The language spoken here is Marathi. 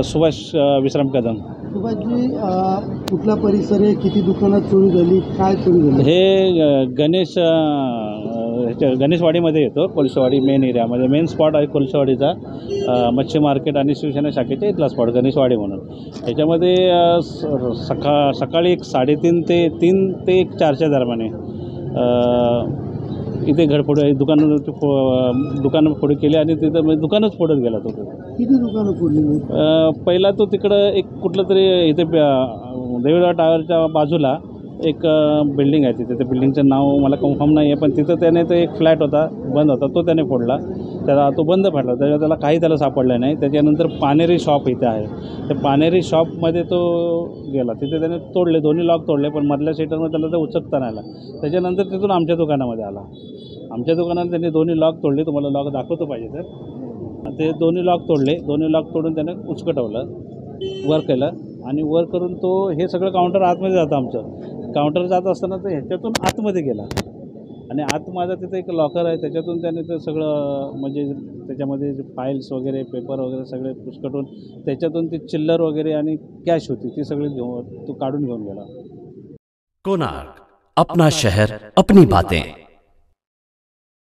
सुभाष विश्राम कदम. सुभाषजी, कुठला परिसर आहे, किती दुकानात चोरी झाली, काय चोरी झाली? हे गणेशवाडीमध्ये येतो. कोळशेवाडी मेन एरियामध्ये मेन स्पॉट आहे कोळशेवाडीचा. मच्छी मार्केट आणि शिवसेना शाखेच्या इथला स्पॉट गणेशवाडी म्हणून. याच्यामध्ये सकाळी एक 3:30 ते 3 ते 4च्या दरम्यान इथे घडफोड दुकानं फोडी केली आणि तिथं म्हणजे दुकानच फोडत गेला तो. किती दुकानं फोडली? पहिला तो तिकडं एक कुठलं तरी इथे देवळा टावरच्या बाजूला एक बिल्डिंग आहे तिथे. त्या बिल्डिंगचं नाव मला कन्फर्म नाही आहे, पण तिथं त्याने तो एक फ्लॅट होता बंद होता, तो त्याने फोडला. त्याला तो बंद पडला, त्याला काही सापडलं नाही. त्याच्यानंतर पानेरी शॉप इथे आहे, त्या पानेरी शॉपमध्ये तो गेला. तिथे त्याने तोडले, दोन्ही लॉक तोडले, पण मधल्या सीटरमध्ये त्याला ते उचकता नाही आला. त्याच्यानंतर तिथून आमच्या दुकानामध्ये आला. आमच्या दुकानात त्यांनी दोन्ही लॉक तोडले. तुम्हाला लॉक दाखवतो पाहिजे तर. ते दोन्ही लॉक तोडले. दोन्ही लॉक तोडून त्याने उचकटवलं, वर केलं आणि वर करून तो हे सगळं काउंटर आतमध्ये जातं. आमचं काउंटर जात असताना तो ह्याच्यातून आतमध्ये गेला आणि आत माझा तिथे एक लॉकर आहे, त्याच्यातून त्याने ते सगळं म्हणजे त्याच्यामध्ये जे फाईल्स वगैरे पेपर वगैरे सगळे पुसकटून त्याच्यातून ती चिल्लर वगैरे आणि कॅश होती ती सगळी तो काढून घेऊन गेला. कोणार्क, अपना शहर अपनी बातें.